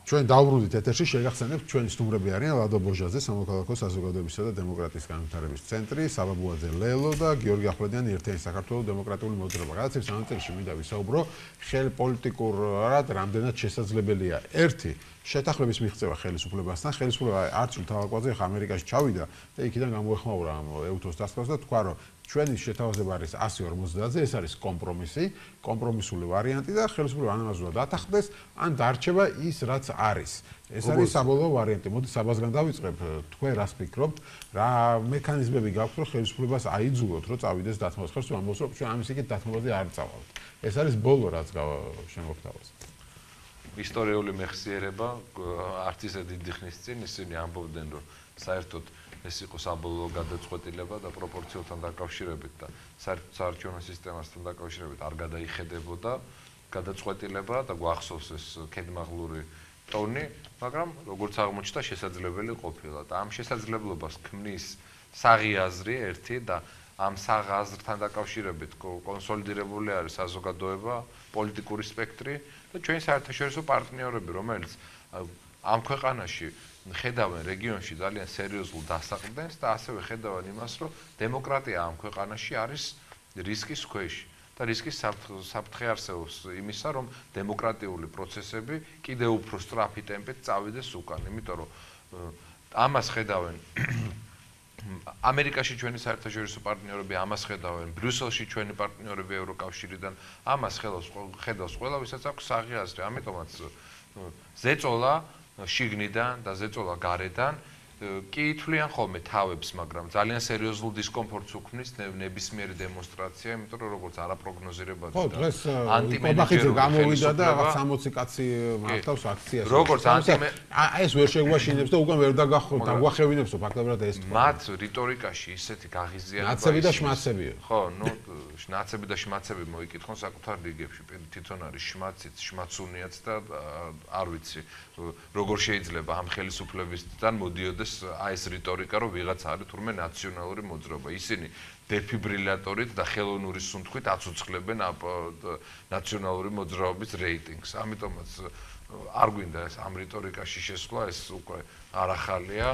ჩვენ დავბრუნდით ეთერში, შეგახსენებთ ჩვენი სტუმრები არიან ლადო ბოჟაძე, სამოქალაქო საზოგადოებისა და დემოკრატიის განვითარების ცენტრი, საბაბუაძე ლელო და გიორგი ახვლედიანი ერთიანი საქართველოს დემოკრატიული მოძრაობა. გადაცემის ამ წელში მინდა ვისაუბრო, ხელ პოლიტიკურად რამდენად შესაძლებელია ერთი შეთანხმების მიღწევა ხელისუფლებასთან. ხელისუფლება არც თავალკვაზე ამერიკაში ჩავიდა და იქიდან გამოეხმაურა ამ ეუთოს დასკვნას და თქვა, რომ ჩვენი შეთავაზება არის 150-ზე, ეს არის კომპრომისი, კომპრომისული ვარიანტი და ხელისუფლება ან ამას უნდა დათანხმდეს, ან დარჩება ის, რაც არის. ეს არის საბოლოო ვარიანტი. მოდი საბაზგან დავიწყებ, თქვენ რას ფიქრობთ, რა მექანიზმები გაქვთ, რომ ხელისუფლებას აიძულოთ, რომ წავიდეს დათმობაზე. ხელისუფლება ამბობს, რომ ჩვენ ამის იქით დათმობაზე არ წავალთ. ეს არის ბოლო, რაც შემოგთავაზეთ. ისტორიული მეხსიერება არც ისე დიდი ხნის წინ ისინი ამბობდნენ, რომ საერთოდ ეს იყო საბოლოო გადაწყვეტილება და პროპორციულთან დაკავშირებით და საერთოდ საარჩევნო სისტემასთან დაკავშირებით არ გადაიხედებოდა გადაწყვეტილება და გვახსოვს ეს კედმაღლური ტონი, მაგრამ როგორც აღმოჩნდა შესაძლებელი ყოფილა და ამ შესაძლებლობას ქმნის საღი აზრი ერთი და ამ საღ აზრთან დაკავშირებით კონსოლიდირებული არის საზოგადოება, პოლიტიკური სპექტრი და ჩვენი საერთაშორისო პარტნიორები, რომელიც ამ ქვეყანაში ხედავენ რეგიონში ძალიან სერიოზულ დასაყრდენს და ასევე ხედავენ იმას, რომ დემოკრატია ამ ქვეყანაში არის რისკის ქვეშ და რისკის საფრთხე არსებობს იმისა, რომ დემოკრატიული პროცესები კიდევ უფრო სწრაფი ტემპით წავიდეს უკან, იმიტომ რომ ამას ხედავენ ამერიკაში ჩვენი საერთაშორისო პარტნიორები, ამას ხედავენ ბრიუსელში ჩვენი პარტნიორები ევროკავშირიდან, ამას ხედავს ყველა, ვისაც აქვს საღი აზრი, ამიტომაც ზეწოლა შიგნიდან და ზეწოლა გარედან კი ითვლიან ხოლმე თავებს, მაგრამ ძალიან სერიოზულ დისკომფორტს უქმნის ნებისმიერი დემონსტრაცია, იმიტომ რომ როგორც არაპროგნოზირებადი და დღეს ანტიმენეჯერი გამოვიდა და რაღაც 60 კაცი მართავს აქციას. როგორც ეს ვერ შეგვაშინებს და უკან ვერ დაგვახევინებსო ფაქტობრივად ეს თქვა. მათ რიტორიკაში ისეთი გაღიზიანება მაცები და შმაცებია. ხო, შნაცები და შმაცები მოიკითხონ საკუთარ რიგებში. თვითონ არის შმაციც, შმაცუნიაც და არ ვიცი, როგორ შეიძლება ამ ხელისუფლებისგან მოდიოდეს ეს რიტორიკა, რომ ვიღაც არის თურმე ნაციონალური მოძრაობა. ისინი დეფიბრილატორით და ხელოვნური სუნთქვით აცოცხლებენ ნაციონალური მოძრაობის რეიტინგს. ამიტომაც არ გვინდა ეს ამ რიტორიკაში შესვლა, ეს უკვე არ ახალია.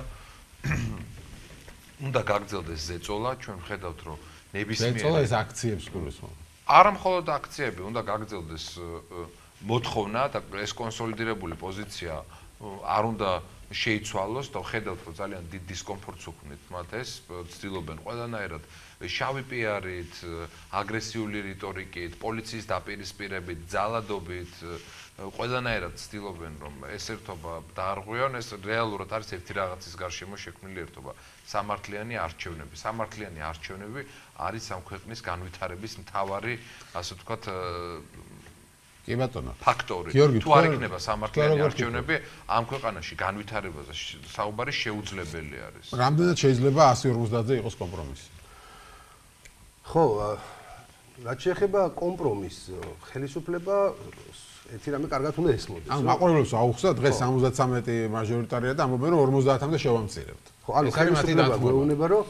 უნდა გაგრძელდეს ზეწოლა, ჩვენ ვხედავთ, რომ ნებისმიერი ზეწოლა ეს აქციებს გულისხმობს. არა მხოლოდ აქციები, უნდა გაგრძელდეს მოთხოვნა და ეს კონსოლიდირებული პოზიცია არ უნდა შეიცვალოს და ხედავთ, რომ ძალიან დიდ დისკომფორტს უქმნით მათ ეს, ცდილობენ ყველანაირად შავი პიარით, აგრესიული რიტორიკით, პოლიციის დაპირისპირებით, ძალადობით, ყველანაირად ცდილობენ, რომ ეს ერთობა დაარღვიონ, ეს რეალურად არის ერთი რაღაცის გარშემო შექმნილი ერთობა. სამართლიანი არჩევნები. სამართლიანი არჩევნები არის ამ ქვეყნის განვითარების მთავარი, ასე ვთქვათ, კი ბატონო. ფაქტორი. თუ არ იქნება სამართლიანი არჩევნები, ამ ქვეყანაში განვითარებაზე საუბარი შეუძლებელი არის. რამდენად შეიძლება 150-ზე იყოს კომპრომისი? ხო, რაც შეეხება კომპრომისს, ხელისუფლება ერთი რამე კარგად უნდა ესმოდეს. ანუ მაყურებლებს აუხსნა დღეს 73 მაჟორიტარია და ამბობენ, რომ 50-მდე შევამცირებთ. ხო, ანუ ხელისუფლება გვეუბნება, რომ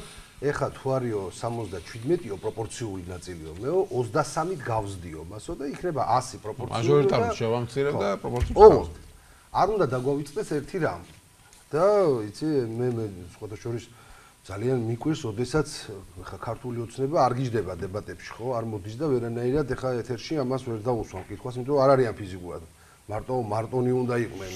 ეხლა თუ არისო 77-იო პროპორციული ნაწილიო, მეო 23-ით გავსდიო მასო და იქნება 100 პროპორციული. მაჟორიტარს შევამცირებ და პროპორციულად გავსდი. არ უნდა დაგვავიწყდეს ერთი რამ. და იცი მე სხვათა შორის ძალიან მიკვირს, ოდესაც ხა ქართული ოცნება არ გიждდება დებატებში, ხო? არ მოდის და ვერანაირად ეხა ეთერში ამას ვერ დაუსვამ კითხვას, იმიტომ რომ არ არიან ფიზიკურად. მარტონი უნდა იყვნენ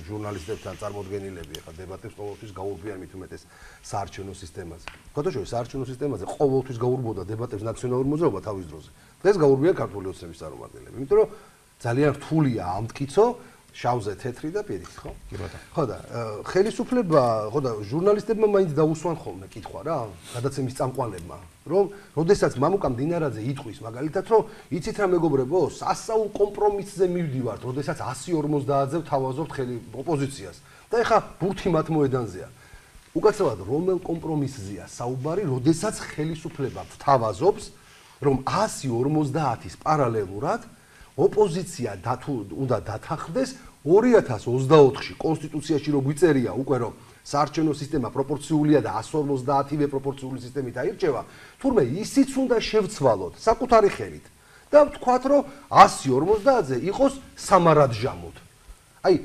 ჟურნალისტებთან წარმოდგენილები, ეხა დებატებს ყოველთვის გაურბიან მით უმეტეს საარჩევნო სისტემაზე. სხვათა შორის საარჩევნო სისტემაზე ყოველთვის გაურბოდა დებატებს ნაციონალური მოძრაობა თავის დროზე. დღეს გაურბიან ქართული ოცნების წარმომადგენლები, იმიტომ რომ ძალიან რთულია ამტკიცო შავზე თეთრი და პირით, ხო? კი ბატონო. ხო და ხელისუფლება, ხო და ჟურნალისტებმა მაინც დაუსვან ხოლმე კითხვა რა, გადაცემის წამყვანებმა, რომ როდესაც მამუკა მდინარაძე იტყვის მაგალითად, რომ იცით რა მეგობრებო, სასაულ კომპრომისზე მივდივართ, როდესაც 150-ზე ვთავაზობთ ოპოზიციას. და ეხა ბურთი მათ მოედანზეა. უკაცრავად რომელ კომპრომისზეა საუბარი, როდესაც ხელისუფლება ვთავაზობს, რომ 150-ის პარალელურად ოპოზიცია უნდა დათანხმდეს 2024-ში კონსტიტუციაში რო გვიწერია უკვე რომ საარჩევნო სისტემა პროპორციულია და 150-ვე პროპორციული სისტემით აირჩევა, თურმე ისიც უნდა შევცვალოთ საკუთარი ხელით და ვთქვათ რომ 150-ზე იყოს სამარადჟამოდ. აი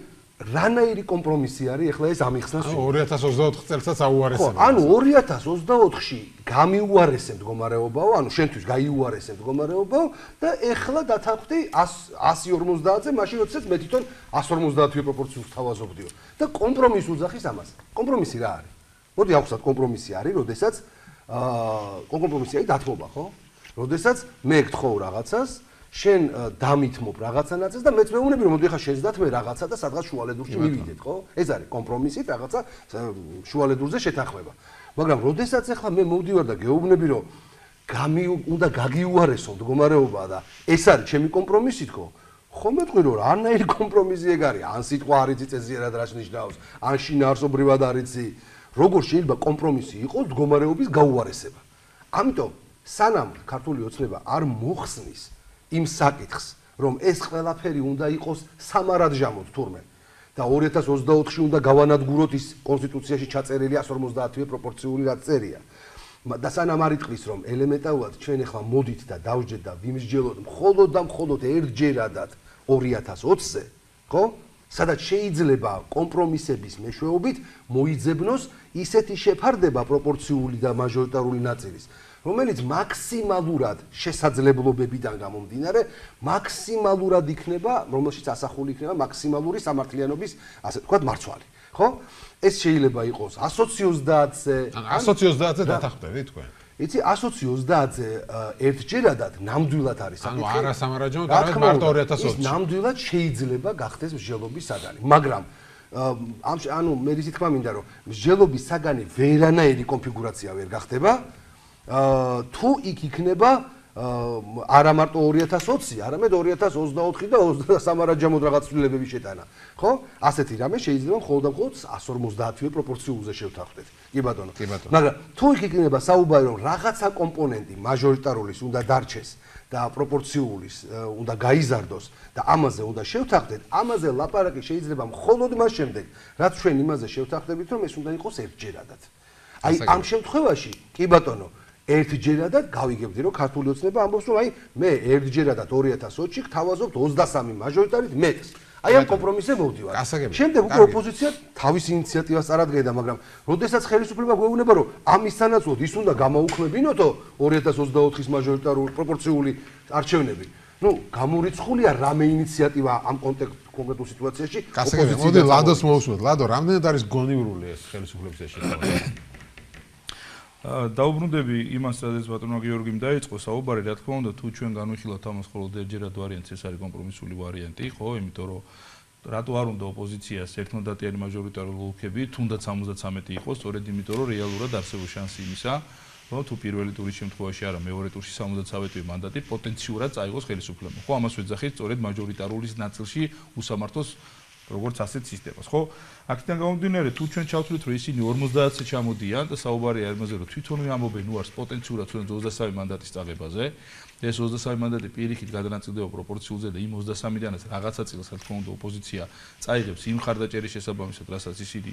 რანაირი კომპრომისი არის ეხლა ეს ამიხსნას 2024 წელსაც აუარესებთ. ანუ 2024-ში გამიუარესე მდგომარეობაო, ანუ შენთვის გაიუარესე მდგომარეობაო და ეხლა დათანხმდი 150-ზე, მაშინ როდესაც მე თვითონ 150-ე პროპორციულს თავაზობდიო. და კომპრომისი უძახის ამას. კომპრომისი რა არის? მოდი აღვხსნათ კომპრომისი არის, როდესაც კომპრომისი არის დათმობა, ხო? როდესაც მე გთხოვ რაღაცას შენ დამითმობ რაღაცანაძეს და მეც მეუბნები რომ მოდი ხა შენს დათმე რაღაცა და სადღაც შუალედურში მივიდეთ, ხო? ეს არის კომპრომისით რაღაცა შუალედურზე შეთანხმება. მაგრამ როდესაც ახლა მე მოვდივარ და გეუბნები რომ უნდა გაგიუარესო მდგომარეობა და ეს არის ჩემი კომპრომისი თქო, ხომ მეტყვი რომ რანაირი კომპრომისი ეგ არის? ან სიტყვა არიცი წესიერად რას ნიშნავს, ან შინაარსობრივად არიცი, როგორ შეიძლება კომპრომისი იყოს მდგომარეობის გაუარესება. ამიტომ სანამ ქართული ოცნება არ მოხსნის იმ საკითხს, რომ ეს ყველაფერი უნდა იყოს სამარადჟამოდ თურმე და 2024-ში უნდა გავანადგუროთ ის კონსტიტუციაში ჩაწერილი 150-ე პროპორციული რაც წერია. და სანამ არ იტყვის, რომ ელემენტარულად ჩვენ ახლა მოდით და დავждეთ და ვიმსჯელოთ მხოლოდ და მხოლოდ ერთჯერადად 2020-ზე, ხო? სადაც შეიძლება კომპრომისების მეშვეობით მოიძებნოს ისეთი შეფარდება პროპორციული და მაჟორიტარული ნაწილის, რომელიც მაქსიმალურად შესაძლებლობებიდან გამომდინარე, მაქსიმალურად იქნება, რომელშიც ასახული იქნება მაქსიმალური სამართლიანობის, ასე ვთქვათ, მარცვალი, ხო? ეს შეიძლება იყოს 120-ზე, 120-ზე დათანხმდები თქვენ. იცი 120-ზე ერთჯერადად ნამდვილად არის საკითხი. ანუ არა სამარაჯამოდ, არამედ მარტო 2020-ში. ის ნამდვილად შეიძლება გახდეს მსჯელობის საგანი, მაგრამ ანუ მე ისი თქმა მინდა რომ მსჯელობის საგანი ვერანაირი კონფიგურაცია ვერ გახდება. თუ იქ იქნება არა მარტო 2020, არამედ 2024 და სამარაჯამოდ რაღაც ცვლილებების შეტანა, ხო? ასეთი რამე შეიძლება მხოლოდ და მხოლოდ 150-ე პროპორციულზე შევთანხმდეთ. კი ბატონო. მაგრამ თუ იქ იქნება საუბარი რომ რაღაცა კომპონენტი მაჟორიტარულის უნდა დარჩეს და პროპორციულის უნდა გაიზარდოს და ამაზე უნდა შევთანხმდეთ, ამაზე ლაპარაკი შეიძლება მხოლოდ მას შემდეგ, რაც ჩვენ იმაზე შევთანხმდებით, რომ ეს უნდა იყოს ერთჯერადად. აი ამ შემთხვევაში, კი ბატონო, ერთჯერადად გავიგებდი რომ ქართული ოცნება ამბობს რომ აი მე ერთჯერადად 2020-ში გთავაზობთ 23 მაჟორიტარით მეტს. აი ამ კომპრომისზე მოვდივარ. შემდეგ უკვე ოპოზიცია თავის ინიციატივას წარადგენდა, მაგრამ როდესაც ხელისუფლება გვეუბნება რომ ამის სანაცვლოდ ის უნდა გამოუქმებინოთო 2024-ის მაჟორიტარული პროპორციული არჩევნები. ნუ გამორიცხულია რამე ინიციატივა ამ კონკრეტულ სიტუაციაში ოპოზიცია. მოდი ლადოს მოусვათ. ლადო, რამდენად არის გონივრული ეს ხელისუფლების შეთავაზება? დაუბრუნდები იმას, სადაც ბატონმა გიორგიმ დაიწყო საუბარი, რა თქმა უნდა, თუ ჩვენ განვიხილავთ ამას მხოლოდ ერთჯერად ვარიანტს, ეს არის კომპრომისული ვარიანტი, ხო? იმიტომ რომ რატო არ უნდა ოპოზიციას ერთმანდატიანი მაჟორიტარული ოლქები, თუნდაც 73 იყოს, სწორედ იმიტომ რომ რეალურად არსებობს შანსი იმისა, რომ თუ პირველი ტურის შემთხვევაში არა, მეორე ტურში 73 მანდატი პოტენციურად წაიღოს ხელისუფლებამ. ხო, ამას ვეძახით სწორედ მაჟორიტარულის ნაწილში უსამართლოს როგორც ასეთ სისტემას, ხო? აქედან გამომდინარე, თუ ჩვენ ჩავთვლით, რომ ისინი 50-ზე ჩამოდიან და საუბარია იმაზე, რომ თვითონვე ამბობენ უარს პოტენციურად ჩვენ 23 მანდატის წაღებაზე, ეს 23 მანდატი პირიქით გადანაწილდება პროპორციულზე და იმ 23-დანაც რაღაცა წილს, რა თქმა უნდა, ოპოზიცია წაიღებს იმ ხარდაჭერის შესაბამისად, რასაც ისინი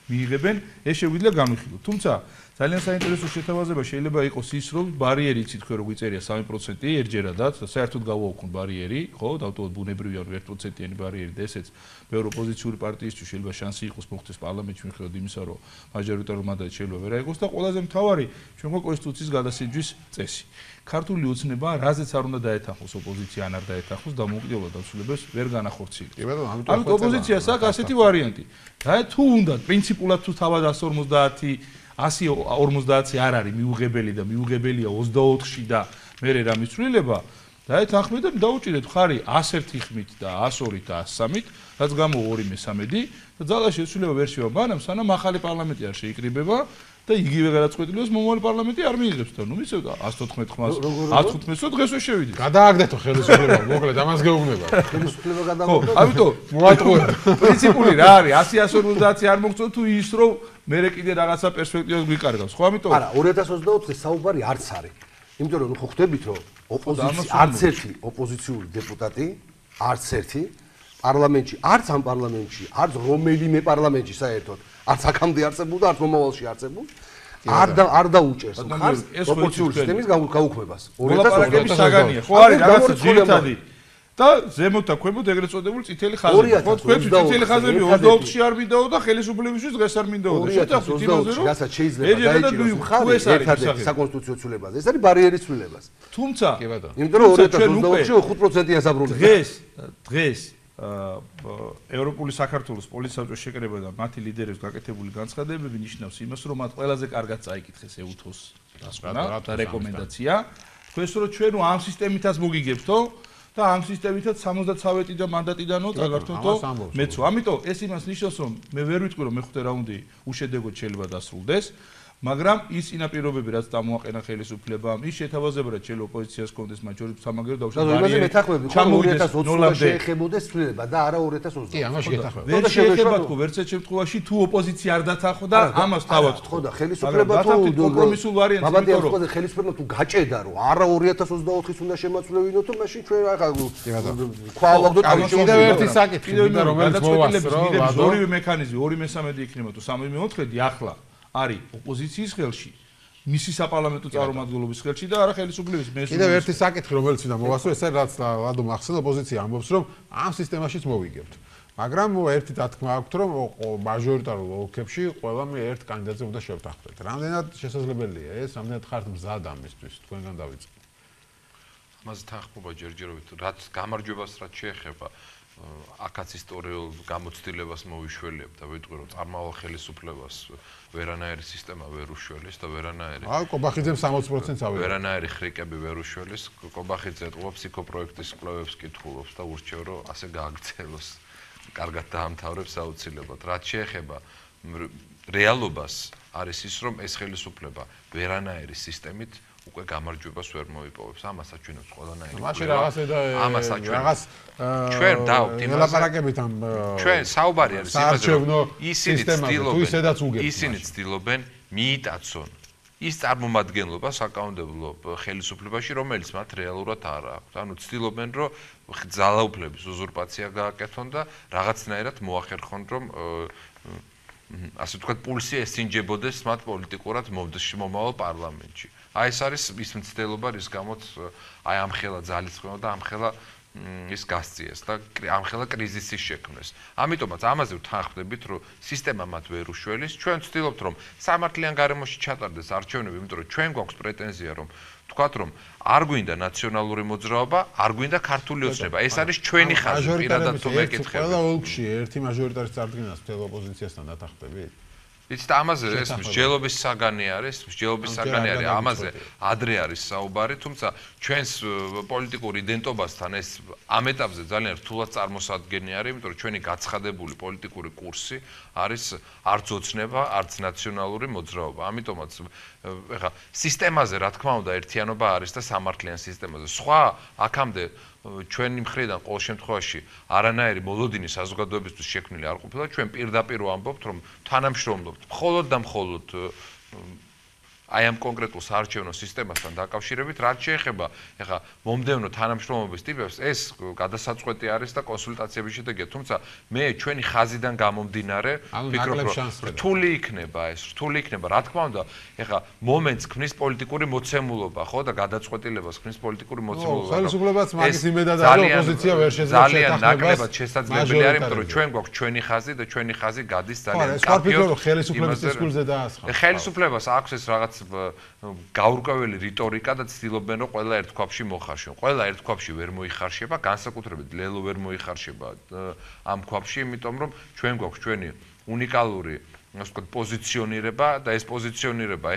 მიიღებენ, ეს შეგვიძლია განვიხილოთ. თუმცა ძალიან საინტერესო შეთავაზება შეიძლება იყოს ის, რომ ბარიერი იცით თქვენ რო გვიწერია 3% ერთჯერადად, საერთოდ გავაუქმოთ ბარიერი, ხო, დავტოვოთ ბუნებრივია 1%-იანი ბარიერი და ესეც მეორე ოპოზიციური პარტიისთვის შეიძლება შანსი იყოს მოხდეს პარლამენტში მიუხედავად იმისა, რომ მაჟორიტარული მანდატი შეიძლება ვერ აიღოს და ყველაზე მთავარი ჩვენ კონსტიტუციის გადასინჯვის წესი. ქართული ოცნება რაზეც არ უნდა დაეთანხოს ოპოზიცია ან არ დაეთანხოს დამოუკიდებლად დავსრულებას ვერ განახორციელებს. ამიტომ ოპოზიციას აქვს ასეთი ვარიანტი. და თუ უნდა პრინციპულად თუ თავად 150-ი არ არის მიუღებელი და მიუღებელია 24-ში და მერე რა მიცვლილება, დაეთანხმეთ და დაუჭირეთ ხარი 101 ხმით და 102-ით და 103-ით, რაც გამო 2/13 და ძალაში შეცვლილება ვერ შევა, მაგრამ სანამ ახალი პარლამენტი არ შეიკრიბება და იგივე გადაწყვეტილებას მომავალი პარლამენტი არ მიიღებს და ნუ მისევდა 114 ხმას 115-ო დღესვე შევიდით. გადააგდეთო ხელისუფლება, მოკლედ ამას გეუბნება. ხელისუფლება გადამოგვდა. ამიტომ მოატყუეთ. პრინციპული რა არის 100-150 არ მოგწონთ თუ ის რომ მერე კიდე რაღაცა პერსპექტივას გვიკარგავს, ხო ამიტომ? არა, 2024-ზე საუბარი არც არის. იმიტომ რომ ხო ხვდებით რომ არც ერთი ოპოზიციური დეპუტატი, არც ერთი პარლამენტში, არც ამ პარლამენტში, არც რომელიმე პარლამენტში საერთოდ, არც აქამდე არსებობდა, არც მომავალში არსებობს, არ დაუჭერს მხარს პროპორციული სისტემის გაუქმებას. 2024-ის საგანია, ხო არის რაღაცა ძირითადი და ზემოთ და ქვემოთ ეგრეთ წოდებული წითელი ხაზები. ხო, თქვენ წითელი ხაზები 24-ში არ მინდაო და ხელისუფლებისთვის დღეს არ მინდაო. 2028-ში რასაც შეიძლება დაიჭიროს მხარი ერთადერთი საკონსტიტუციო ცვლილებაზე. ეს არის ბარიერის ცვლილებას. თუმცა, იმიტომ რომ 2028-ში 5%-იან საბრუნელი. დღეს ევროპული საქართველოს პოლიციის საბჭოს შეკრება და მათი ლიდერების გაკეთებული განცხადებები ნიშნავს იმას, რომ მათ ყველაზე კარგად წაიკითხეს ეუთოს დასკვნა და რეკომენდაცია. თქვენს რომ ჩვენ ამ სისტემითაც მოგიგებთო და ამ სისტემითაც 70 და მანდატიდანო წაგართვენთო მეცო. ამიტომ ეს იმას ნიშნავს, რომ მე ვერ ვიტყვი, რომ მეხუთე რაუნდი უშედეგოდ შეიძლება დასრულდეს. მაგრამ ის წინაპირობები, რაც დამოაყენა ხელისუფლებამ, ის შეთავაზება, რომ შეიძლება ოპოზიციას კონდეს მაჯორიტეტი სამაგერო დაუშვათ. იმაზე მეთანხმები, 2020-ში შეეხებოდეს ცვლილება და არა 2020-ში. კი, ამაში გეთანხმება. ვერ შეეხება თქო, ვერც ერთ შემთხვევაში თუ ოპოზიცია არ დათანხმდა, ამას თავად ხო და ხელისუფლება თუ კომპრომისულ ვარიანტს ბაბადიან ხო და ხელისუფლება თუ გაჭედა, რომ არა 2024-ის უნდა შემოწმევინოთ, მაშინ ჩვენ ახლა ქვავაგდოთ ამაში. კიდევ ერთი საკითხი, რომელიც მოვასწრო, ორივე მექანიზმი, 2/3 იქნება თუ 3/4 ახლა არის ოპოზიციის ხელში, მისი საპარლამენტო წარმომადგენლობის ხელში და არა ხელისუფლების მესამე. კიდევ ერთი საკითხი, რომელიც უნდა მოვასწრო, ეს არის რაც ლადო მახსენე ოპოზიცია ამბობს, რომ ამ სისტემაშიც მოვიგებთ. მაგრამ ერთი დათქმა აქვს, რომ მაჟორიტარულ ოლქებში ყველამ ერთ კანდიდატზე უნდა შევთანხმდეთ. რამდენად შესაძლებელია ეს? რამდენად ხართ მზად ამისთვის? თქვენგან დავიწყე. ამაზე თანხმობა ჯერჯერობით, რაც გამარჯვებას რაც შეეხება აქაც ისტორიულ გამოცდილებას მოვიშველიებ და ვიტყვი რომ წარმავალ ხელისუფლებას ვერანაირი სისტემა ვერ უშველის და ვერანაირი კობახიძემ 60%-ს ავიღო. ვერანაირი ხრიკები ვერ უშველის. კობახიძე ეტყობს იქო-პროექტის კვლევებს კითხულობს და ურჩევ რომ ასე გააგრძელოს. კარგად დაამთავრებს აუცილებლად. რაც შეეხება რეალობას არის ის რომ ეს ხელისუფლება ვერანაირი სისტემით უკვე გამარჯვებას ვერ მოიპოვებს. ამას აჩვენებს ყველანაირი. მაშინ რაღაცა და ამას აჩვენებს. რაღაც ჩვენ დავთ იმას. ელაპარაკებით ამ ჩვენ საუბარი არის იმაზე, რომ ისინი ისინი ცდილობენ მიიტაცონ ის წარმომადგენლობა საკანონმდებლო ხელისუფლებაში, რომელიც მათ რეალურად არ აქვს. ანუ ცდილობენ, რომ ძალაუფლების უზურპაცია გააკეთონ და რაღაცნაირად მოახერხონ, რომ ასე ვთქვათ, პულსი ესინჯებოდეს მათ პოლიტიკურად მომავალ პარლამენტში. აი ეს არის ის მცდელობა, რის გამოც აი ამხელა ძალისხმევა და ამხელა ის გასწიეს და ამხელა კრიზისის შექმნეს. ამიტომაც ამაზე ვთანხმდებით, რომ სისტემა მათ ვერ უშველის. ჩვენ ვცდილობთ, რომ სამართლიან გარემოში ჩატარდეს არჩევნები, იმიტომ რომ ჩვენ გვაქვს პრეტენზია, რომ ვთქვათ, რომ არ გვინდა ნაციონალური მოძრაობა, არ გვინდა ქართული ოცნება. ეს არის ჩვენი ხაზი, პირადად თუ მეკითხებით. ყველა ოლქში ერთი მაჟორიტარის წარდგენას მთელ ოპოზიციასთან დათანხმდებით? იცით, ამაზე ეს მსჯელობის საგანი არის, მსჯელობის საგანი არის, ამაზე ადრე არის საუბარი, თუმცა ჩვენს პოლიტიკურ იდენტობასთან ეს ამ ეტაპზე ძალიან რთულად წარმოსადგენი არის, იმიტომ რომ ჩვენი გაცხადებული პოლიტიკური კურსი არის არც ოცნება, არც ნაციონალური მოძრაობა. ამიტომაც ეხა სისტემაზე რა თქმა უნდა ერთიანობა არის და სამართლიან სისტემაზე. სხვა აქამდე ჩვენი მხრიდან ყოველ შემთხვევაში არანაირი მოლოდინი საზოგადოებისთვის შექმნილი არ ყოფილა. ჩვენ პირდაპირ ვამბობთ, რომ თანამშრომლობთ მხოლოდ და მხოლოდ აი ამ კონკრეტულ საარჩევნო სისტემასთან დაკავშირებით, რაც შეეხება ეხა მომდევნო თანამშრომლობის ტიპებს, ეს გადასაწყვეტი არის და კონსულტაციების შედეგია. თუმცა მე ჩვენი ხაზიდან გამომდინარე ვფიქრობ, რომ რთული იქნება ეს, რთული იქნება. რა თქმა უნდა, ეხა მომენტს ქმნის პოლიტიკური მოცემულობა, ხო და გადაწყვეტილებას ქმნის პოლიტიკური მოცემულობა. ხელისუფლებაც მაგის იმედად არის, ოპოზიცია ვერ შეძლებს ძალიან ნაკლებად შესაძლებელი არის, იმიტომ რომ ჩვენ გვაქვს ჩვენი ხაზი და ჩვენი ხაზი გადის ძალიან კარგად. ხელისუფლების დისკურსზე დაასხა. ხელისუფლებას აქვს ეს რაღაც გაურკვეველი რიტორიკა და ცდილობენ რომ ყველა ერთ ქვაბში მოხარშონ. ყველა ერთ ქვაბში ვერ მოიხარშება, განსაკუთრებით ლელო ვერ მოიხარშება ამ ქვაბში, იმიტომ რომ ჩვენ გვაქვს ჩვენი უნიკალური ასე ვთქვათ პოზიციონირება და ეს პოზიციონირება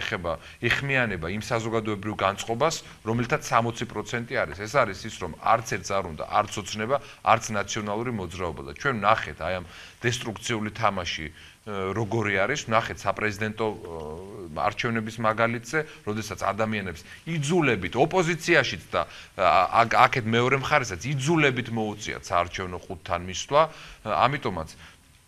ეხმიანება იმ საზოგადოებრივ განწყობას, რომელთაც 60% არის. ეს არის ის, რომ არც ერთს არ უნდა, არც ოცნება, არც ნაციონალური მოძრაობა და ჩვენ ვნახეთ აი ამ დესტრუქციული თამაში როგორი არის, ვნახეთ საპრეზიდენტო არჩევნების მაგალითზე, როდესაც ადამიანებს იძულებით ოპოზიციაშიც და აქეთ მეორე მხარესაც იძულებით მოუწიათ საარჩევნო ხუთთან მისვლა, ამიტომაც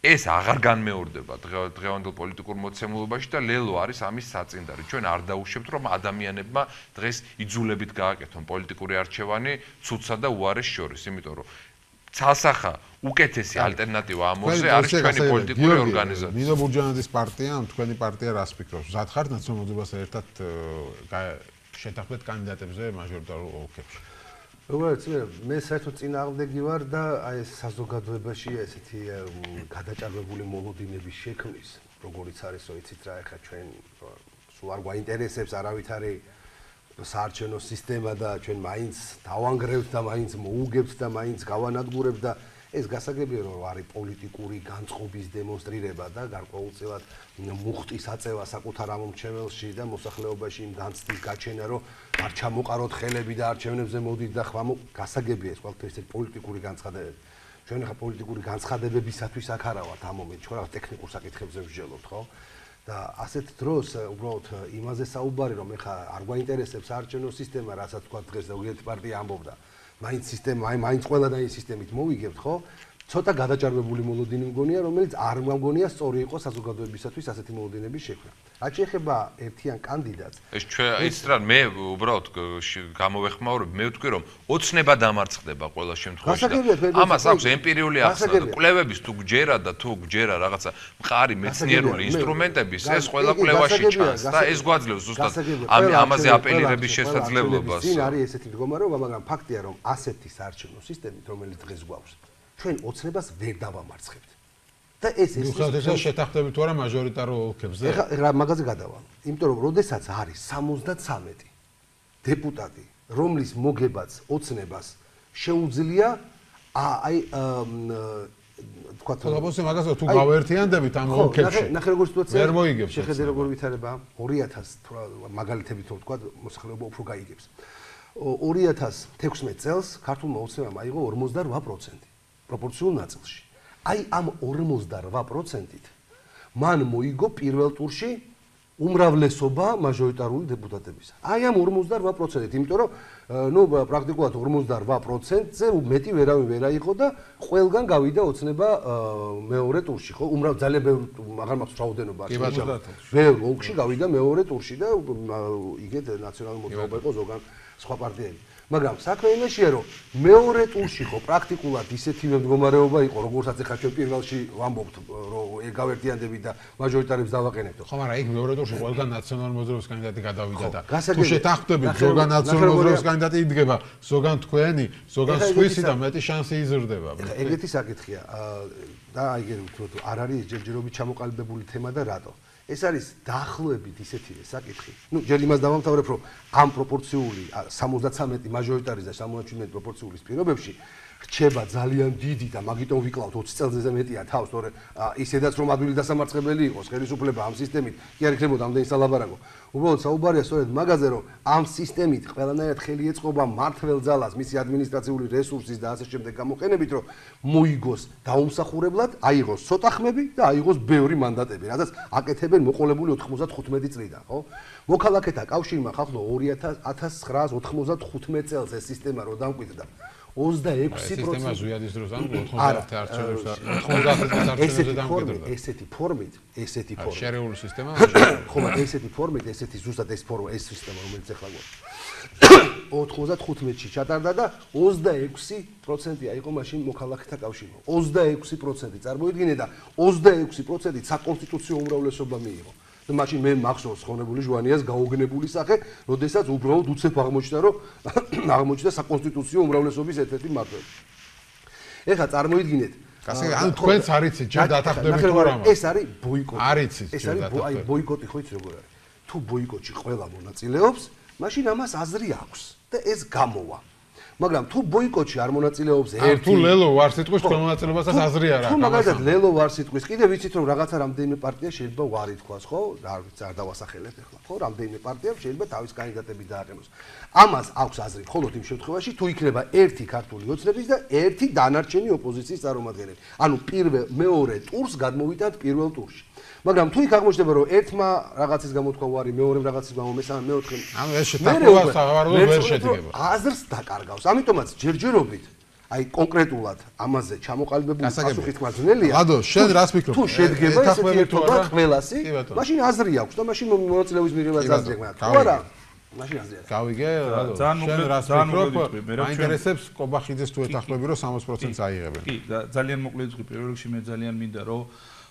ეს აღარ განმეორდება დღევანდელ პოლიტიკურ მოცემულობაში და ლელო არის ამის საწინდარი. ჩვენ არ დაუშვებთ, რომ ადამიანებმა დღეს იძულებით გააკეთონ პოლიტიკური არჩევანი ცუცსა და უარეს შორის, იმიტომ რომ ცალსახა უკეთესი ალტერნატივა ამოზე არის ჩვენი პოლიტიკური ორგანიზაცია. ნინო ბურჯანაძის პარტია, თქვენი პარტია რას ფიქრობს? მზად ხართ ნაციონალურობასთან ერთად შეთანხმდეთ კანდიდატებზე მაჟორიტარულ ოლქებში? როგორც მე საერთოდ წინააღმდეგი ვარ და აი ეს საზოგადოებაში ესეთი გადაჭარბებული მოლოდინების შექმნის, როგორიც არის, იცით რა, ეხლა ჩვენ სულ არ გვაინტერესებს არავითარი საარჩევნო სისტემა და ჩვენ მაინც დავანგრევთ და მაინც მოუგებთ და მაინც გავანადგურებთ და ეს გასაგებია რომ არის პოლიტიკური განწყობის დემონსტრირება და გარკვეულწილად მუხტის აწევა საკუთარ ამომრჩეველში და მოსახლეობაში იმ განცდის გაჩენა რომ არ ჩამოყაროთ ხელები და არჩევნებზე მოდით და ხმამო გასაგებია ეს ყველაფერი ეს პოლიტიკური განცხადებები ჩვენ ახლა პოლიტიკური განცხადებებისათვის აქ არა ვართ ამ მომენტში ჩვენ რაღაც ტექნიკურ საკითხებზე ვსჯელობთ ხო და ასეთ დროს უბრალოდ იმაზე საუბარი რომ ეხლა არ გვაინტერესებს საარჩევნო სისტემა რასაც თქვა დღეს ზოგიერთი პარტია ამბობდა მაინც სისტემა მაინც ყველა და ის სისტემით მოვიგებთ ხო ცოტა გადაჭარბებული მოლოდინი მგონია რომელიც არ მგონია სწორი იყოს საზოგადოებისათვის ასეთი მოლოდინების შექმნა რაც შეეხება ერთიან კანდიდატს ეს ჩვენ იცით რა მე უბრალოდ გამოვეხმაურებ მე ვთქვი რომ ოცნება დამარცხდება ყველა შემთხვევაში ამას აქვს ემპირიული ახსნა კვლევების თუ გჯერა და თუ გჯერა რაღაცა მყარი მეცნიერული ინსტრუმენტების ეს ყველა კვლევაში ჩანს და ეს გვაძლევს ზუსტად ამაზე აპელირების შესაძლებლობას წინ არის ესეთი მდგომარეობა მაგრამ ფაქტია რომ ასეთი საარჩევნო სისტემით რომელიც დღეს გვაქვს ჩვენ ოცნებას ვერ დავამარცხებთ. და ეს შეთანხმდებით თუ არა მაჟორიტარულ ოლქებზე? ეხლა მაგაზე გადავალ. იმიტომ რომ როდესაც არის 73 დეპუტატი, რომლის მოგებაც ოცნებას შეუძლია აი თქვა თორემ მაგაზე თუ გავერთიანდებით ამ ოლქებში. ნახე როგორ სიტუაცია. ვერ მოიგებს. შეხედე როგორ ვითარება 2000 თუ მაგალითებით თქვა მოსახლეობა უფრო გაიგებს. 2016 წელს ქართულმა ოცნებამ აიღო 48%. პროპორციულ ნაწილში. აი ამ 48%-ით მან მოიგო პირველ ტურში უმრავლესობა მაჟორიტარული დეპუტატებისა. აი ამ 48%-ით, იმიტომ რომ ნუ პრაქტიკულად 48%-ზე მეტი ვერავინ ვერ აიღო და ყველგან გავიდა ოცნება მეორე ტურში, ხო? ძალიან ბევრი აღარ მაქვს რაოდენობა. ბევრ ოლქში გავიდა მეორე ტურში და იგეთ ნაციონალური მოძრაობა იყო ზოგან სხვა პარტიები. მაგრამ საქმე იმაშია რომ მეორე ტურში ხო პრაქტიკულად ისეთივე მდგომარეობა იყო როგორცაც ახლა ჩვენ პირველში ვამბობთ რომ გავერთიანდებით და მაჟორიტარებს დავაყენებთ ხო მაგრამ იქ მეორე ტურში ყველგან ნაციონალური მოძრაობის კანდიდატი გადავიდა და თუ შეთანხმდებით ზოგან ნაციონალური მოძრაობის კანდიდატი იდგება ზოგან თქვენი ზოგან სხვისი და მეტი შანსი იზრდება ეგეთი საკითხია და აი არ არის ჯერჯერობით ჩამოყალიბებული თემა და რატო ეს არის დაახლოებით ისეთივე საკითხი. ნუ ჯერ იმას დავამთავრებ, რომ ამ პროპორციული 73 მაჟორიტარის და 77 პროპორციულის პირობებში რჩება ძალიან დიდი და მაგიტომ ვიკლავთ 20 წელზე მეტია თავს, თორე ისედაც რომ ადვილი დასამარცხებელი იყოს ხელისუფლება ამ სისტემით, კი არ იქნებოდა ამდენი სალაბარაკო. უბრალოდ საუბარია სწორედ მაგაზე, რომ ამ სისტემით ყველანაირად ხელი ეწყობა მართლ ძალას, მისი ადმინისტრაციული რესურსის და ასე შემდეგ გამოყენებით, რომ მოიგოს დაუმსახურებლად, აიღოს ცოტა ხმები და აიღოს ბევრი მანდატები, რადგან აკეთებენ მოყოლებული 95 წლიდან, ხო? მოქალაქეთა კავშირმა ხალხო 1995 წელს ეს სისტემა რო დამკვიდრდა 26% სისტემა ზვიადის დროს ამ 90 არჩევნებს 90 არჩევნებზე დამკვიდრდა. ესეთი ფორმით შერეული სისტემა ხო მაგრამ ესეთი ფორმით ესეთი ზუსტად ეს ფორმა ეს სისტემა რომელიც ახლა გვაქვს 95-ში ჩატარდა და 26% აიღო მაშინ მოქალაქეთა კავშირმა 26% წარმოიდგინე და 26% საკონსტიტუციო უმრავლესობა მიიღო და მაშინ მე მახსოვს ხონებული ჟვანიას გაუგნებული სახე, როდესაც უბრალოდ უცებ აღმოჩნდა რომ აღმოჩნდა საკონსტიტუციო უმრავლესობის ერთ-ერთი მმართველი. ეხლა წარმოიდგინეთ გასაგებია, ანუ თქვენც არიცით ჯერ დათანხმდებით თუ არა? ეს არის ბოიკოტი. არიცით ეს არის აი ბოიკოტი ხო იცი როგორ არის? თუ ბოიკოტში ყველა მონაწილეობს, მაშინ ამას აზრი აქვს და ეს გამოვა. მაგრამ თუ ბოიკოტში არ მონაწილეობს ერთი თუ ლელო ვარ სიტყვის თქვენ მონაწილეობასაც აზრი არ აქვს. თუ მაგალითად ლელო ვარ სიტყვის კიდე ვიცით რომ რაღაცა რამდენიმე პარტია შეიძლება ვარი თქვას ხო? არ დავასახელებ ახლა ხო? რამდენიმე პარტია შეიძლება თავის კანდიდატები დააყენოს. ამას აქვს აზრი მხოლოდ იმ შემთხვევაში თუ იქნება ერთი ქართული ოცნების და ერთი დანარჩენი ოპოზიციის წარმომადგენელი. ანუ მეორე ტურს გადმოვიდათ პირველ ტურში. მაგრამ თუ იქ აღმოჩნდება რომ ერთმა რაღაცის გამო თქვა ვარი, მეორემ რაღაცის გამო, მესამე, მეოთხე, ანუ ეს შეთანხმება სავარაუდოდ ვერ შედგება. აზრს დაკარგავს. ამიტომაც ჯერჯერობით აი კონკრეტულად ამაზე ჩამოყალიბებული პასუხი თქვა ძნელია. ლადო, შენ რას ფიქრობ? თუ შედგება ესეთი ერთობა ყველასი, მაშინ აზრი აქვს და მაშინ მონაწილეობის მიღებას აზრი აქვს. თუ არა, მაშინ აზრი აქვს. გავიგე, ლადო. შენ რას ფიქრობ? მაინტერესებს კობახიძეს თუ ეთანხმები რომ 60%-ს აიღებენ. კი, ძალიან მოკლედ ვთქვი, პირველ რიგში მე ძალიან მინდა რომ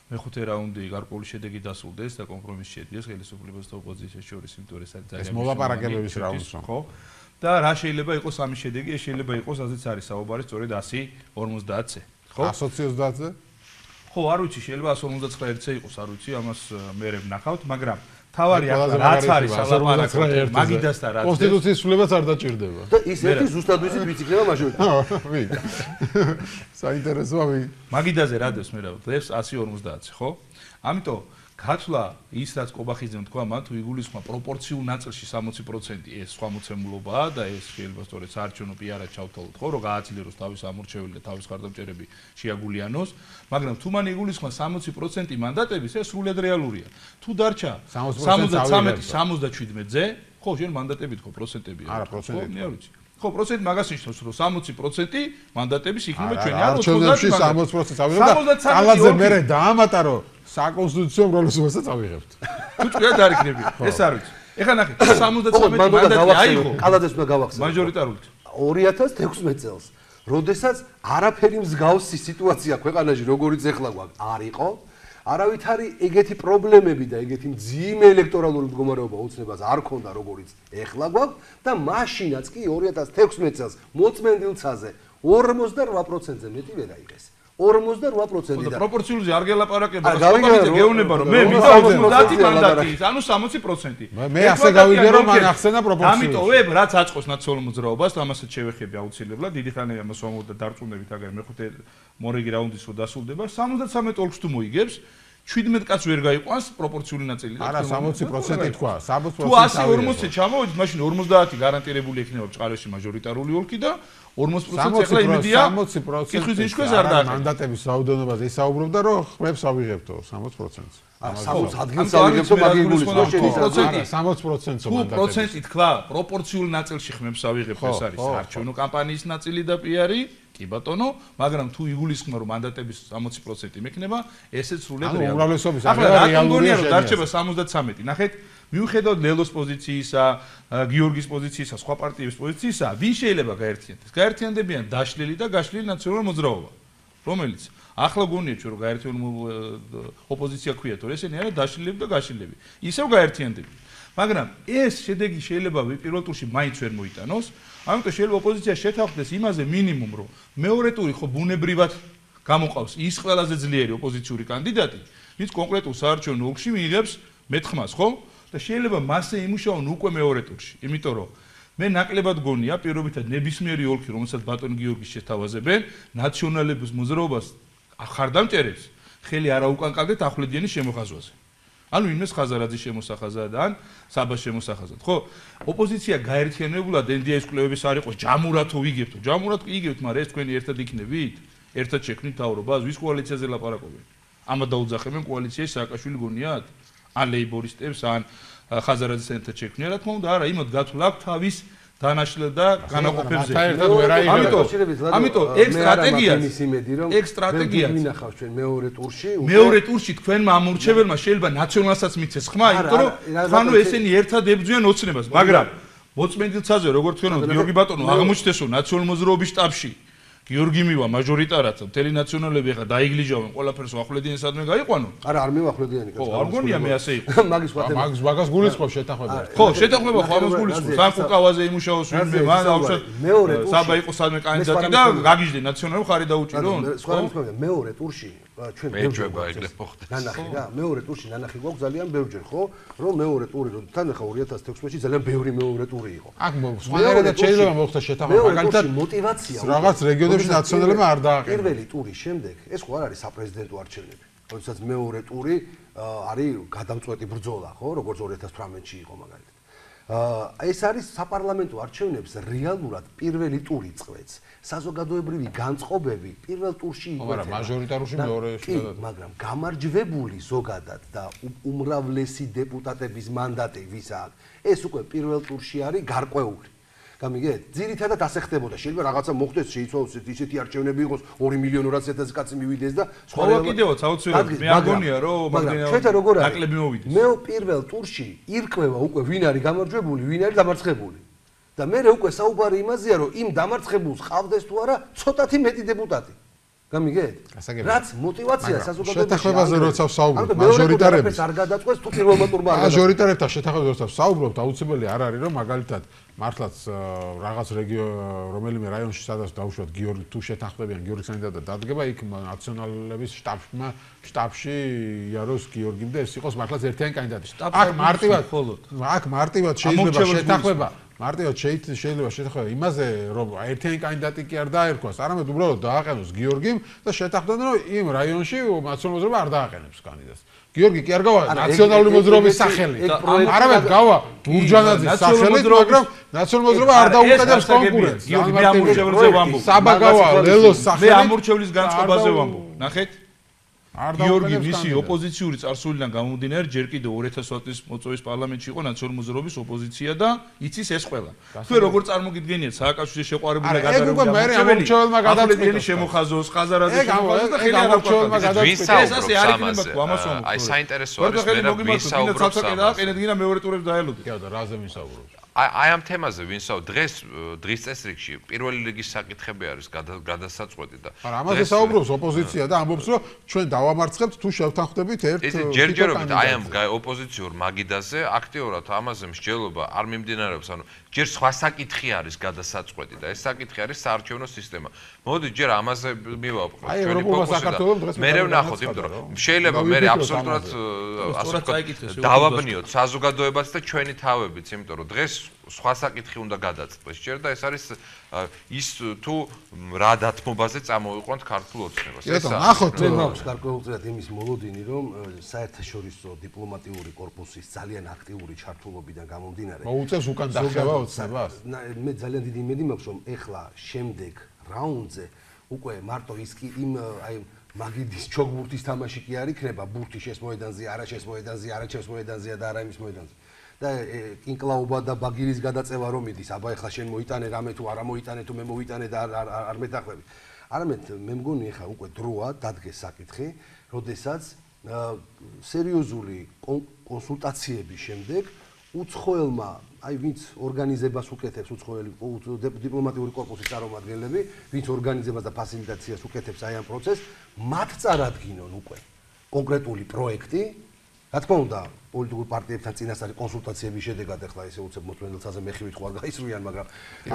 მეხუთე რაუნდი გარკვეული შედეგი დასრულდეს და კომპრომისი შედგეს ხელისუფლებას და ოპოზიციას შორის, იმიტომ რომ ეს არის ძალიან ეს მოლაპარაკებების რაუნდს ხო? და რა შეიძლება იყოს ამის შედეგი? ეს შეიძლება იყოს ასეც არის საუბარი სწორედ 150-ზე, ხო? 120-ზე? ხო, არ ვიცი, შეიძლება 159-ზე იყოს, არ ვიცი, ამას მე ვნახავთ, მაგრამ თავარი რაც არის სალაპარაკო მაგიდასთან რაც კონსტიტუციის ცვლილებაც არ დაჭირდება. და ის ერთი ზუსტად ვიცით ვიც იქნება მაჟორიტარი. ვი. საინტერესოა ვი. მაგიდაზე რა დევს მე რა დევს 150-ზე, ხო? ამიტომ გაცვლა ის რაც კობახიძემ თქვა, მან თუ იგულისხმა პროპორციულ ნაწილში 60% ეს სხვა მოცემულობაა და ეს შეიძლება სწორედ საარჩევნო პიარად ჩავთვალოთ, ხო, რომ გააცილეროს თავის ამორჩეველი და თავის ხარდამჭერები შეაგულიანოს, მაგრამ თუ მან იგულისხმა 60% მანდატების, ეს სრულად რეალურია. თუ დარჩა 73-77-ზე, ხო, შენ მანდატებით ხო პროცენტებია. არა, პროცენტები. მე არ ვიცი. ხო, პროცენტი მაგას ნიშნავს, რომ 60% მანდატების იქნება ჩვენი არჩევნებში 60% ავიღებთ და კალაძე მერე დაამატა, რომ საკონსტიტუციო უმრავლესობასაც ავიღებთ. თუ ჭკვიად არ იქნები, ეს არ ვიცი. ეხლა ნახე, 73 მანდატი აიღო. კალაძეს უნდა გავახსენო. მაჟორიტარულად. 2016 წელს, როდესაც არაფერი მსგავსი სიტუაცია ქვეყანაში როგორიც ეხლა გვაქვს არ იყო, არავითარი ეგეთი პრობლემები და ეგეთი მძიმე ელექტორალური მდგომარეობა უცნებას არ ქონდა როგორიც ეხლა გვაქვს და მაშინაც კი 2016 წელს მოწმენდილცაზე 48%-ზე მეტი ვერ აიღეს. 48% და პროპორციულზე არ გელაპარაკება, სპეციალისტი გეუბნება რომ მე მინდა 50 მანდატი, ანუ 60%. მე ასე გავიგე რომ მან ახსენა პროპორციულზე. ამიტომ ვებ რაც აწყოს ნაციონალურ მოძრაობას, ამასაც შევეხები აუცილებლად, დიდი ხანია ამას ვამბობ და დარწმუნებით აგერ მეხუთე მორიგი რაუნდის რო დასრულდება, 73 ოლქს თუ მოიგებს 17 კაც ვერ გაიყვანს პროპორციული ნაწილი. არა 60% თქვა, 60%. თუ 140-ზე ჩამოვიდეთ, მაშინ 50 გარანტირებული ექნება ბჭყარებში მაჟორიტარული ოლქი და 40% ეხლა იმედია 60% კითხვის ნიშნავს არ დააყენე. მანდატების რაოდენობაზე ისაუბრობდა, რომ ხმებს ავიღებთო 60%-ს. 60 ადგილს ავიღებთო მაგ იგულისხმობს არა 60%-ო მანდატები. თუ პროცენტი თქვა, პროპორციულ ნაწილში ხმებს ავიღებ, ეს არის არჩევნო კამპანიის ნაწილი და პიარი. კი ბატონო, მაგრამ თუ იგულისხმება რომ მანდატების 60% მექნება, ესეც სრულად რეალურია. უმრავლესობის რეალურია რომ დარჩება 73. ნახეთ, მიუხედავად ლელოს პოზიციისა, გიორგის პოზიციისა, სხვა პარტიების პოზიციისა, ვინ შეიძლება გაერთიანდეს? გაერთიანდებიან დაშლილი და გაშლილი ნაციონალური მოძრაობა, რომელიც ახლა გონია ჩვენ რომ გაერთიანებული ოპოზიცია ქვია, თორე ესენი არა დაშლილები და გაშლილები. ისევ გაერთიანდებიან. მაგრამ ეს შედეგი შეიძლება პირველ ტურში მაინც ვერ მოიტანოს. ამიტომ შეიძლება ოპოზიცია შეთანხმდეს იმაზე მინიმუმ რომ მეორე ტური ხო ბუნებრივად გამოყავს ის ყველაზე ძლიერი ოპოზიციური კანდიდატი, ვინც კონკრეტულ საარჩევნო ოლქში მიიღებს მეტხმას, ხო? და შეიძლება მასზე იმუშაონ უკვე მეორე ტურში. იმიტომ რომ მე ნაკლებად გონია პირობითად ნებისმიერი ოლქი, რომელსაც ბატონ გიორგის შეთავაზებენ, ნაციონალების მოძრაობას ხარდამჭერებს ხელი არა უკანკავდეთ ახვლედიანის შემოხაზვაზე. ანუ იმეს ხაზარაძის შემოსახაზად ან საბას შემოსახაზად, ხო? ოპოზიცია გაერთიანებულად ენდიაის კვლევების არ იყოს ჯამურად თუ ვიგებთო. ჯამურად იგებთ, მაგრამ ეს თქვენი ერთად იქნებით? ერთად შექმნით თავრობას, ვის კოალიციაზე ლაპარაკობენ? ამა დაუძახებენ კოალიციაში სააკაშვილი გონიათ? ან ლეიბორისტებს, ან ხაზარაძის ერთად შექმნიან, რა თქმა უნდა, არა, იმათ გათვლა აქვს თავის დანაშლ და განაყოფებზე. ამიტომ ეგ სტრატეგია მინახავს ჩვენ მეორე ტურში. მეორე ტურში თქვენმა ამორჩეველმა შეიძლება ნაციონალსაც მიცეს ხმა, იმიტომ რომ თქვენო ესენი ერთად ებრძვიან ოცნებას, მაგრამ მოწმენდილცაზე როგორც თქვენ გიორგი ბატონო აღმოჩნდეს რომ ნაციონალურ მოძრაობის შტაბში გიორგი მივა მაჟორიტარად მთელი ნაციონალები ახლა დაიგლიჟავენ ყველაფერს ახვლედიანისადმე გაიყვანო. არა არ მივახვლედიანი კაცი. ხო, არ გონია მე ასე იყო. მაგის ვათება. მაგას გულისხმობს შეთანხმება. ხო, შეთანხმება ხო ამას გულისხმობს. ან კუკავაზე იმუშაოს ვინმე, მან აუცილებლად მეორე ტურში საბა იყო სადმე კანდიდატი და გაგიჟდნენ ნაციონალურ ხარი დაუჭირონ. სხვა რამის მქონდა მეორე ტურში ჩვენ მეჯობა ეგრე მოხდეს. ნანახი რა, მეორე ტურში ნანახი გვაქვს ძალიან ბევრჯერ, ხო? რომ მეორე ტური თან ახლა 2016-ში ძალიან ბევრი მეორე ტური იყო. აქ სხვანაირად შეიძლება მოხდეს შეთანხმება, მაგალითად მოტივაცია რაღაც რეგიონებში ნაციონალებმა არ დააყენა. პირველი ტურის შემდეგ ეს ხო არ არის საპრეზიდენტო არჩევნები. როდესაც მეორე ტური არის გადამწყვეტი ბრძოლა, ხო, როგორც 2018-ში იყო მაგალითად. ეს არის საპარლამენტო არჩევნებს რეალურად პირველი ტური წყვეტს. საზოგადოებრივი განწყობები პირველ ტურში იყვნენ. მაგრამ მაჟორიტარული მეორე შედარებით. მაგრამ გამარჯვებული ზოგადად და უმრავლესი დეპუტატების მანდატი ვის აქვს, ეს უკვე პირველ ტურში არის გარკვეული. გამიგეთ? ძირითადად ასე ხდებოდა. შეიძლება რაღაცა მოხდეს, შეიცვალოს ისეთი არჩევნები იყოს 2.200.000 კაცი მივიდეს და სხვა კიდევაც აუცილებლად მე აგონია რომ ნაკლები მოვიდეს. მე პირველ ტურში ირკვევა უკვე ვინ არის გამარჯვებული, ვინ არის დამარცხებული. და მე უკვე საუბარი იმაზეა რომ იმ დამარცხებულს ყავდეს თუ არა ცოტათი მეტი დეპუტატი. გამიგეთ? რაც мотивация საზოგადოებაში შეთანხმებაზე როცა ვსაუბრობ მაჟორიტარების არ გადაწყვეტს თუ პირველმა მაჟორიტარებთან შეთანხმებაზე როცა ვსაუბრობ აუცილებელი არ არის რომ მაგალითად მართლაც რაღაც რომელიმე რაიონში სადაც დავუშვათ გიორგი თუ შეთანხმდებიან გიორგი სანიდა და დადგება იქ ნაციონალების შტაბში იაროს გიორგიმ და ეს იყოს მართლაც ერთიანი კანდიდატი აქ მარტივად შეიძლება შეთანხმება მარტივად შეიძლება შეთანხმება იმაზე რომ ერთიანი კანდიდატი კი არ დაერქვას არამედ უბრალოდ დააყენოს გიორგიმ და შეთანხმდნენ რომ იმ რაიონში ნაციონალური მოძრაობა არ დააყენებს კანდიდატს გიორგი კი არ გავა ნაციონალური მოძრაობის სახელით არამედ გავა ბურჯანაძის სახელით მაგრამ ნაციონალური მოძრაობა არ დაუკიდებს კონკურენტს გიორგი მე ამურჩევლიზე ვამბობ საბა გავა ლელოს სახელით მე ამურჩევლის განწყობაზე ვამბობ ნახეთ გიორგი მისი ოპოზიციური წარსულიდან გამომდინარე ჯერ კიდევ 2000 წლის პარლამენტში იყო ნაციონალური მოძრაობის ოპოზიცია და იცის ეს ყველა. თქვენ როგორ წარმოგიდგენიათ სააკაშვილის შეყვარებული და გადარჩეველმა გადაწყვეტა შემოხაზოს ხაზარაძის შემოხაზოს და ხელი არ აკვირდება. ეს ასე არ იქნება თქო ამას ვამბობ. აი საინტერესო არის მე ვინ საუბრობს ამაზე. ყენედგინა მეორე ტურებს დაელოდეთ. კი და რაზე ვისაუბროთ? აი ამ თემაზე ვინსაუბრობ დღის წესრიგში პირველი რიგის საკითხები არის გადასაწყვეტი და არა ამაზე საუბრობს ოპოზიცია და ამბობს რომ ჩვენ დავამარცხებთ თუ შევთანხმდებით ერთ ჯერჯერობით აი ამ ოპოზიციურ მაგიდაზე აქტიურად ამაზე მსჯელობა არ მიმდინარეობს ანუ ჯერ სხვა საკითხი არის გადასაწყვეტი და ეს საკითხი არის საარჩევნო სისტემა მოდი ჯერ ამაზე მივავყოთ ჩვენი ფოკუსი მე ვნახოთ იმიტომ რომ შეიძლება მე აბსოლუტურად ასე ვთქვათ დავაბნიოთ საზოგადოებას და ჩვენი თავებიც იმიტომ რომ დღეს სხვა საკითხი უნდა გადაწყდეს ჯერ და ეს არის ის თუ რა დათმობაზე წამოვიყვანთ ქართულ ოცნებას ესა ნახოთ მე მაქვს გარკვეულწილად იმის მოლოდინი რომ საერთაშორისო დიპლომატიური კორპუსის ძალიან აქტიური ჩართულობიდან გამომდინარე მოუწევს უკან დახევა ოცნებას მე ძალიან დიდი იმედი მაქვს რომ ეხლა შემდეგ რაუნდზე უკვე მარტო ის კი იმ აი მაგიდის ჩოგბურთის თამაში კი არ იქნება ბურთი შეს მოედანზე არა შეს მოედანზე არა ჩემს მოედანზეა და არა იმის მოედანზე და კინკლაობა და ბაგირის გადაწევა რომ მიდის აბა ეხლა შენ მოიტანე რამე თუ არა მოიტანე თუ მე მოვიტანე და არ მეთანხმები არამედ მე მგონი ეხლა უკვე დროა დადგეს საკითხი როდესაც სერიოზული კონსულტაციების შემდეგ უცხოელმა აი ვინც ორგანიზებას უკეთებს უცხოელი დიპლომატიური კორპუსის წარმომადგენლები ვინც ორგანიზებას და ფასილიტაციას უკეთებს აი ამ პროცესს მათ წარადგინონ უკვე კონკრეტული პროექტი რა თქმა უნდა პოლიტიკურ პარტიებთან წინასწარი კონსულტაციების შედეგად ახლა ესე უცებ მოწმენდელთაზე მეხივით ხო არ გაისვრიან მაგრამ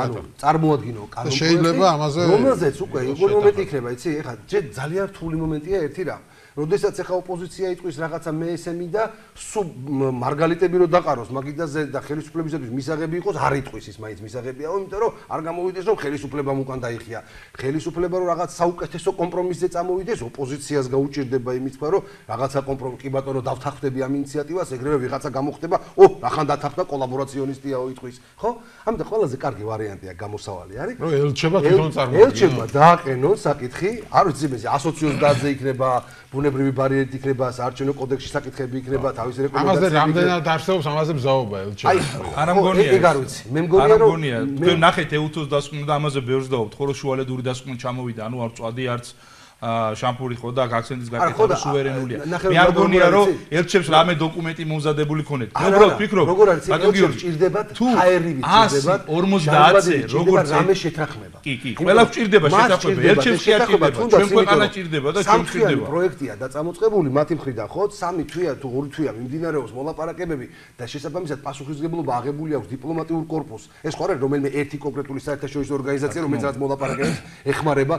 ანუ წარმოადგინო კანონპროექტი შეიძლება ამაზე რომელზეც უკვე როგორი მომენტი იქნება იცი ეხლა ძალიან რთული მომენტია ერთი რამ როდესაც ახლა ოპოზიცია იტყვის რაღაცა მეესემი და სულ მარგალიტები რო დაყაროს მაგიდაზე და ხელისუფლებისათვის მისაღები იყოს არ იტყვის ის მაინც მისაღებია იმიტომ რომ არ გამოვიდეს რომ ხელისუფლებამ უკან დაიხია ხელისუფლება რომ რაღაც საუკეთესო კომპრომისზე წამოვიდეს ოპოზიციას გაუჭირდება იმის თქვა რომ რაღაცა კომპრომისი კი ბატონო დავთანხმდები ამ ინიციატივას ეგრევე ვიღაცა გამოხდება რახან დათანხმდა კოლაბორაციონისტიაო იტყვის ხო ამიტომ ყველაზე კარგი ვარიანტია გამოსავალი არის რომ ელჩება თვითონ წარმოადგენს ელჩება დააყენონ საკითხი არ ვიცი მე ასოციოს დაზე იქნება ბუნებრივი ბარიერით იქნება საარჩევნო კოდექსში საკითხები იქნება თავის რეკომენდაციები ამაზე რამდენად არსებობს ამაზე მზაობა ელჩება არა მგონია ეგ არ ვიცი მე მგონია რომ თქვენ ნახეთ ევუთოს დასკვნა და ამაზე ბევრს დავთ ხოლო შუალედური დასკვნა ჩამოვიდა ანუ არ წვადი არც შამპური ხო და აქცენტის გაკეთება სუვერენულია მე არ მგონია რომ ელჩებს რამე დოკუმენტი მომზადებული ქონეთ მე უბრალოდ ვფიქრობ როგორ არის ელჩებს ჭირდებათ ჰაერივი ჭირდებათ 50-ზე როგორც რამე შეთანხმება კი ყველა ჭირდება შეთანხმება ელჩებს კი არ ჭირდება ჩვენ ქვეყანა ჭირდება და ჩვენ ჭირდება პროექტია დაწამოწყებული მათი მხრიდან ხო 3 თვეა თუ 2 თვეა მიმდინარეობს მოლაპარაკებები და შესაბამისად პასუხისმგებლობა აღებული აქვს დიპლომატიურ კორპუსს ეს ხო არის რომელიმე ერთი კონკრეტული საერთაშორისო ორგანიზაცია რომელიც რაც მოლაპარაკებებს ეხმარება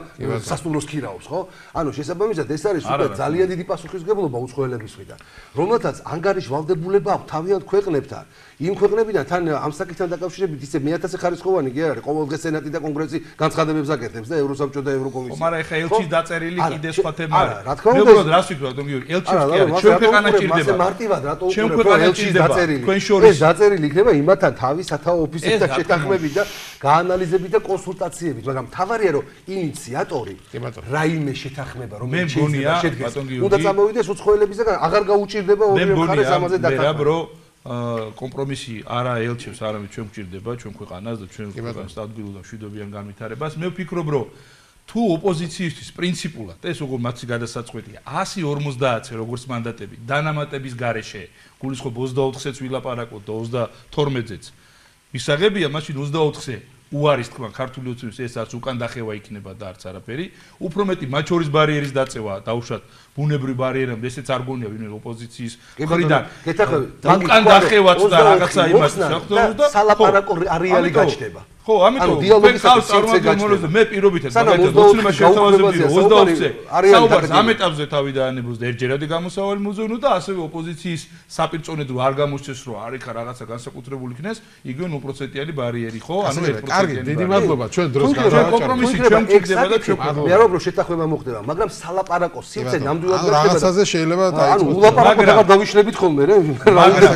სასტუმროს ქირაობს ხო ანუ შესაბამისად ეს არის უკვე ძალიან დიდი პასუხისმგებლობა უცხოელების მხრიდან რომელთაც ანგარიშვალდებულება აქვს თავიანთ ქვეყნებთან იმ ქვეყნებიდან თან ამ საკითხთან დაკავშირებით ისე მე-1000 ხარისხოვანი კი არ არის ყოველდღე სენატი და კონგრესი განცხადებებს აკეთებს და ევროსაბჭო და ევროკომისია მაგრამ ეხა ელჩის დაწერილი კიდე სხვა თემა არის რა თქმა უნდა მე უბრალოდ რას ვფიქრობ გიორგი ელჩის კი არის ჩვენ ქვეყანა ჭირდება მასე მარტივად რატო ჩვენ უკვე ქვეყანა ელჩის ჭირდება დაწერილი თქვენ შორის ეს დაწერილი იქნება იმათთან თავის სათაო ოფისებთან შეთანხმებით და გაანალიზებით და კონსულტაციებით მაგრამ თავარია რომ ინიციატორი რაიმე შეთანხმება მე მგონია ბატონ გიორგი უნდა წამოვიდეს უცხოელებისგან აღარ გაუჭირდება ორივე მხარეს ამაზე დათანხმება კომპრომისი არა ელჩებს არამედ ჩვენ გვჭირდება ჩვენ ქვეყანას და ჩვენ ქვეყანას ადგილობრივ მშვიდობიან განვითარებას მე ვფიქრობ რომ თუ ოპოზიციისთვის პრინციპულად ეს როგორ მათი გადასაწყვეტია 150-ზე როგორც მანდატები დანამატების გარეშე გულისხმობ 24-ზეც ვილაპარაკოთ და 32-ზეც მისაღებია მაშინ 24-ზე უარის თქმა ქართული ოცნების ეს არც უკან დახევა იქნება და არც არაფერი. უფრო მეტი მათ შორის ბარიერის დაწევა დაუშვათ ბუნებრივი ბარიერები, ესეც არ გონია ვინმე ოპოზიციის მხრიდან. უკან დახევაც და რაღაცა იმას შეხტორო და სალაპარაკო არეალი გაჩნდება. ხო, ამიტომ დიალოგის წარმომადგენლებზე მე პირობითად მაგალითად მოცულმა შეთავაზებდი რომ 22-ზე საუბარს ამ ეტაპზე თავი დაანებოს და ერთჯერადი გამოსავალი მოძებნო და ასევე ოპოზიციის საპირწონედ რო არ გამოჩნდეს რომ არ იქა რაღაცა განსაკუთრებული იქნეს, იგივე 0%-იანი ბარიერი, ხო? ანუ 1%-იანი. კარგი, დიდი მადლობა, ჩვენ დროს გავაჩერეთ. კომპრომისი ჩვენ მჭირდება და ჩვენ მე არ ვაბრალ შეთანხმება მოხდება, მაგრამ სალაპარაკო სივრცე ნამდვილად გაჩნდება. რაღაცაზე შეიძლება დაიწყოს. ანუ ულაპარაკო და დავიშლებით ხოლმე რა. მაგრამ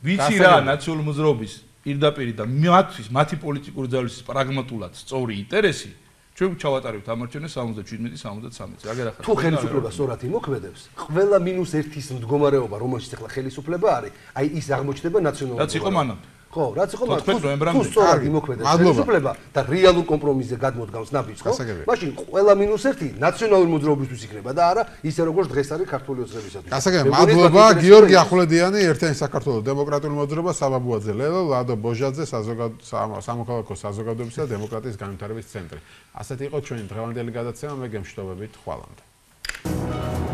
ვიცი რა ნაციონალური მოძრაობის პირდაპირ და მათი პოლიტიკური ძალის პრაგმატულად სწორი ინტერესი ჩვენ ჩავატარებთ ამარჩევნეს 77-73-ზე. აგერ ახლა თუ ხელისუფლება სწორად იმოქმედებს, ყველა -1-ის მდგომარეობა, რომელშიც ახლა ხელისუფლება არის, აი ის აღმოჩნდება ნაციონალურ. რაც იყო მანამდე. ხო, რაც იყო მანამდე. 14 ნოემბრამდე. თუ სწორად იმოქმედებს ხელისუფლება და რეალურ კომპრომისზე გადმოდგავს ნაბიჯს, ხო? მაშინ ყველა -1 ნაციონალური მოძრაობისთვის იქნება და არა ისე როგორც დღეს არის ქართული ოცნებისათვის. გასაგებია, მადლობა გიორგი ახვლედიანი, ერთიანი საქართველოს დემოკრატიული მოძრაობა, საბაბუაძე ლელო, ლადო ბოჟაძე, სამოქალაქო საზოგადოებისა და დემოკრატიის განვითარების ცენტრი. ასეთი იყო ჩვენი დღევანდელი გადაცემა, მე გემშვიდობებით, ხვალამდე.